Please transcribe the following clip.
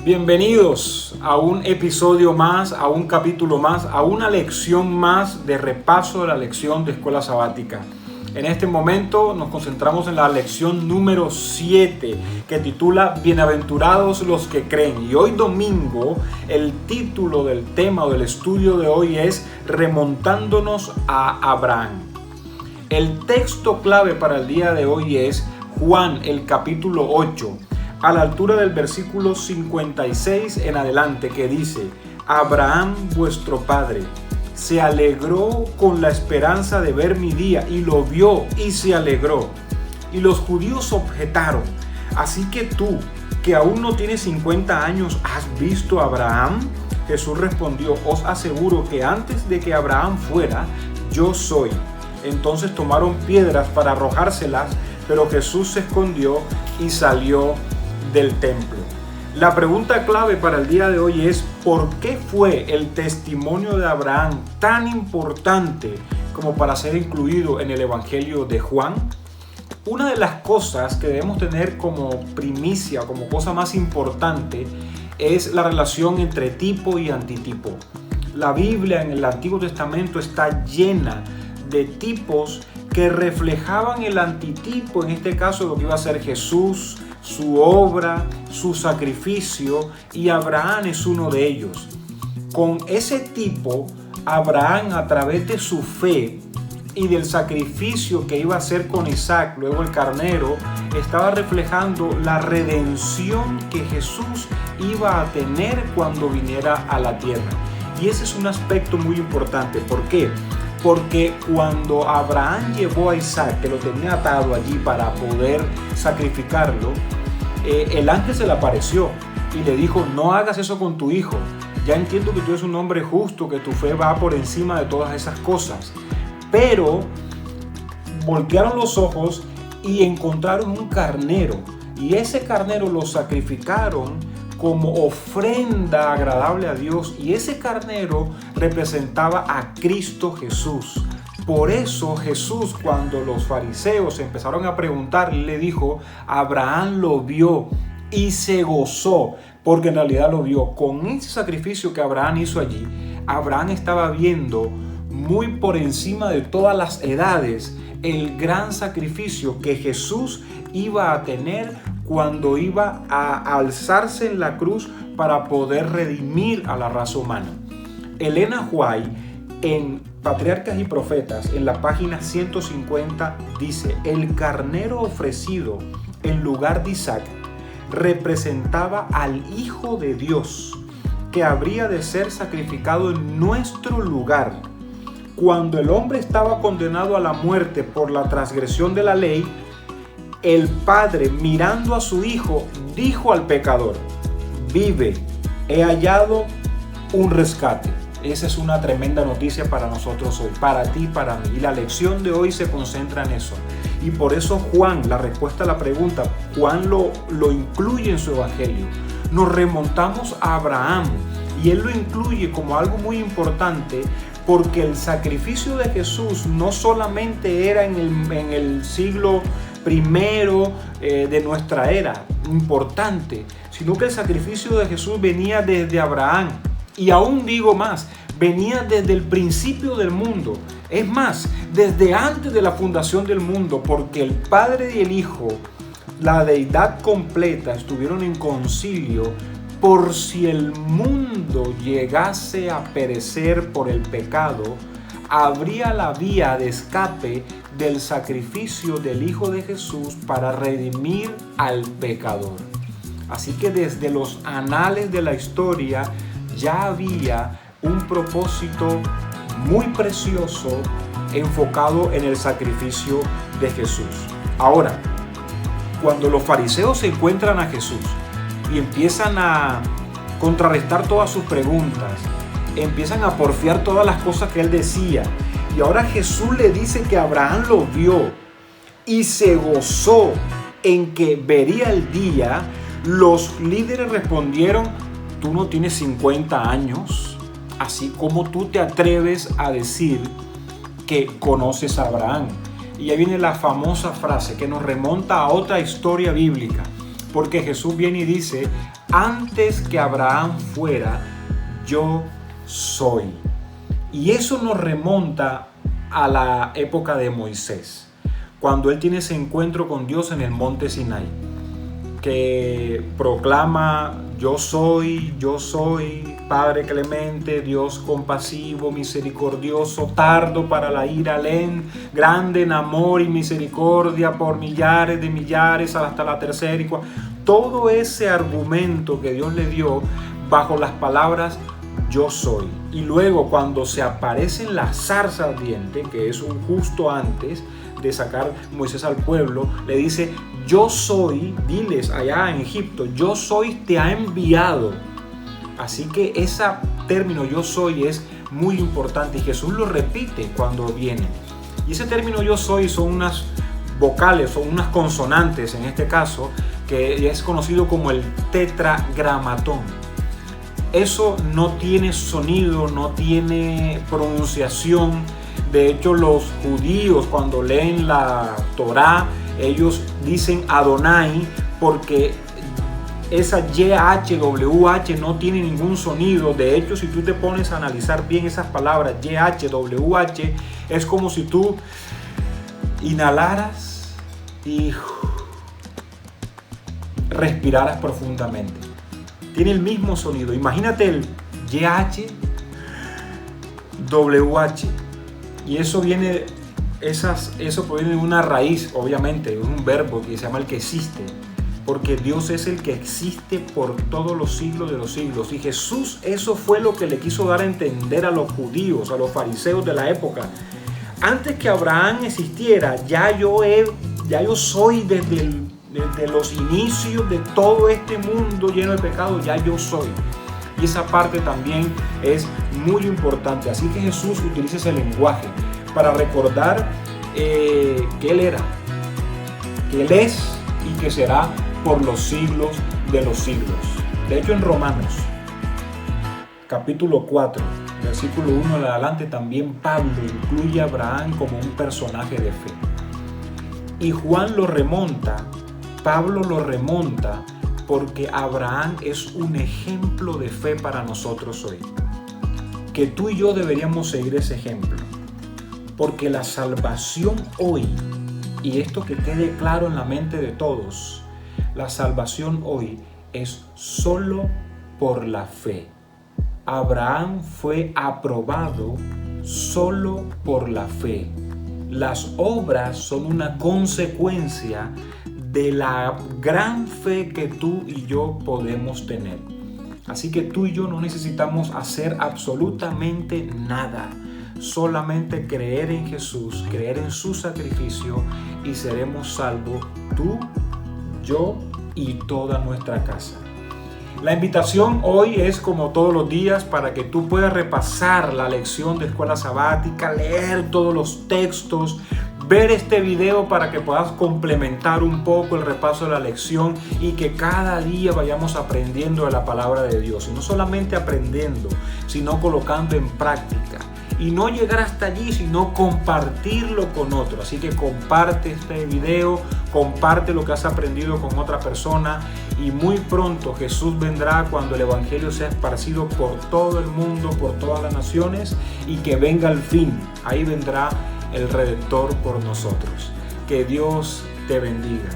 Bienvenidos a un episodio más, a un capítulo más, a una lección más de repaso de la lección de Escuela Sabática. En este momento nos concentramos en la lección número 7 que titula Bienaventurados los que creen. Y hoy domingo el título del tema o del estudio de hoy es Remontándonos a Abraham. El texto clave para el día de hoy es Juan, el capítulo 8. A la altura del versículo 56 en adelante, que dice: Abraham vuestro padre se alegró con la esperanza de ver mi día, y lo vio y se alegró. Y los judíos objetaron: así que tú, que aún no tienes 50 años, ¿has visto a Abraham? Jesús respondió: os aseguro que antes de que Abraham fuera, yo soy. Entonces tomaron piedras para arrojárselas, pero Jesús se escondió y salió del templo. La pregunta clave para el día de hoy es: ¿por qué fue el testimonio de Abraham tan importante como para ser incluido en el Evangelio de Juan? Una de las cosas que debemos tener como primicia, como cosa más importante, es la relación entre tipo y antitipo. La Biblia en el Antiguo Testamento está llena de tipos que reflejaban el antitipo, en este caso lo que iba a ser Jesús, su obra, su sacrificio, y Abraham es uno de ellos. Con ese tipo, Abraham, a través de su fe y del sacrificio que iba a hacer con Isaac, luego el carnero, estaba reflejando la redención que Jesús iba a tener cuando viniera a la tierra. Y ese es un aspecto muy importante. ¿Por qué? Porque cuando Abraham llevó a Isaac, que lo tenía atado allí para poder sacrificarlo, el ángel se le apareció y le dijo: no hagas eso con tu hijo. Ya entiendo que tú eres un hombre justo, que tu fe va por encima de todas esas cosas. Pero voltearon los ojos y encontraron un carnero. Y ese carnero lo sacrificaron como ofrenda agradable a Dios, y ese carnero representaba a Cristo Jesús. Por eso Jesús, cuando los fariseos empezaron a preguntar, le dijo: Abraham lo vio y se gozó, porque en realidad lo vio. Con ese sacrificio que Abraham hizo allí, Abraham estaba viendo muy por encima de todas las edades el gran sacrificio que Jesús iba a tener cuando iba a alzarse en la cruz para poder redimir a la raza humana. Elena White, en Patriarcas y Profetas, en la página 150, dice: el carnero ofrecido en lugar de Isaac representaba al Hijo de Dios, que habría de ser sacrificado en nuestro lugar. Cuando el hombre estaba condenado a la muerte por la transgresión de la ley, el Padre, mirando a su Hijo, dijo al pecador: vive, he hallado un rescate. Esa es una tremenda noticia para nosotros hoy, para ti y para mí. Y la lección de hoy se concentra en eso. Y por eso Juan, la respuesta a la pregunta, Juan lo incluye en su evangelio. Nos remontamos a Abraham y él lo incluye como algo muy importante, porque el sacrificio de Jesús no solamente era en el siglo primero de nuestra era, importante, sino que el sacrificio de Jesús venía desde Abraham. Y aún digo más, venía desde el principio del mundo. Es más, desde antes de la fundación del mundo, porque el Padre y el Hijo, la deidad completa, estuvieron en concilio por si el mundo llegase a perecer por el pecado, habría la vía de escape del sacrificio del Hijo de Jesús para redimir al pecador. Así que desde los anales de la historia ya había un propósito muy precioso enfocado en el sacrificio de Jesús. Ahora, cuando los fariseos se encuentran a Jesús y empiezan a contrarrestar todas sus preguntas, empiezan a porfiar todas las cosas que él decía, y ahora Jesús le dice que Abraham lo vio y se gozó en que vería el día, los líderes respondieron: tú no tienes 50 años, así como tú te atreves a decir que conoces a Abraham. Y ahí viene la famosa frase que nos remonta a otra historia bíblica. Porque Jesús viene y dice, antes que Abraham fuera, yo soy. Y eso nos remonta a la época de Moisés, cuando él tiene ese encuentro con Dios en el monte Sinai, que proclama, yo soy, Padre clemente, Dios compasivo, misericordioso, tardo para la ira, grande en amor y misericordia por millares de millares hasta la tercera y cuarta. Todo ese argumento que Dios le dio bajo las palabras yo soy. Y luego cuando se aparece en la zarza ardiente, que es un justo antes de sacar Moisés al pueblo, le dice, yo soy, diles allá en Egipto, yo soy te ha enviado. Así que ese término yo soy es muy importante y Jesús lo repite cuando viene. Y ese término yo soy son unas vocales, son unas consonantes en este caso, que es conocido como el tetragramatón. Eso no tiene sonido, no tiene pronunciación. De hecho, los judíos cuando leen la Torá, ellos dicen Adonai porque esa YHWH no tiene ningún sonido. De hecho, si tú te pones a analizar bien esas palabras YHWH, es como si tú inhalaras y respiraras profundamente. Tiene el mismo sonido. Imagínate el YHWH. Y eso viene, eso proviene de una raíz, obviamente, de un verbo que se llama el que existe. Porque Dios es el que existe por todos los siglos de los siglos. Y Jesús, eso fue lo que le quiso dar a entender a los judíos, a los fariseos de la época. Antes que Abraham existiera, ya yo soy desde los inicios de todo este mundo lleno de pecado, ya yo soy. Y esa parte también es muy importante. Así que Jesús utiliza ese lenguaje para recordar que Él era, que Él es y que será por los siglos de los siglos. De hecho, en Romanos, capítulo 4, versículo 1 en adelante, también Pablo incluye a Abraham como un personaje de fe. Y Pablo lo remonta porque Abraham es un ejemplo de fe para nosotros hoy. Que tú y yo deberíamos seguir ese ejemplo. Porque la salvación hoy, y esto que quede claro en la mente de todos, la salvación hoy es solo por la fe. Abraham fue aprobado solo por la fe. Las obras son una consecuencia de la gran fe que tú y yo podemos tener. Así que tú y yo no necesitamos hacer absolutamente nada. Solamente creer en Jesús, creer en su sacrificio y seremos salvos tú, yo y toda nuestra casa. La invitación hoy es como todos los días para que tú puedas repasar la lección de escuela sabática, leer todos los textos, ver este video para que puedas complementar un poco el repaso de la lección y que cada día vayamos aprendiendo de la palabra de Dios. Y no solamente aprendiendo, sino colocando en práctica. Y no llegar hasta allí, sino compartirlo con otros. Así que comparte este video, comparte lo que has aprendido con otra persona. Y muy pronto Jesús vendrá cuando el evangelio sea esparcido por todo el mundo, por todas las naciones, y que venga el fin. Ahí vendrá el Redentor por nosotros. Que Dios te bendiga.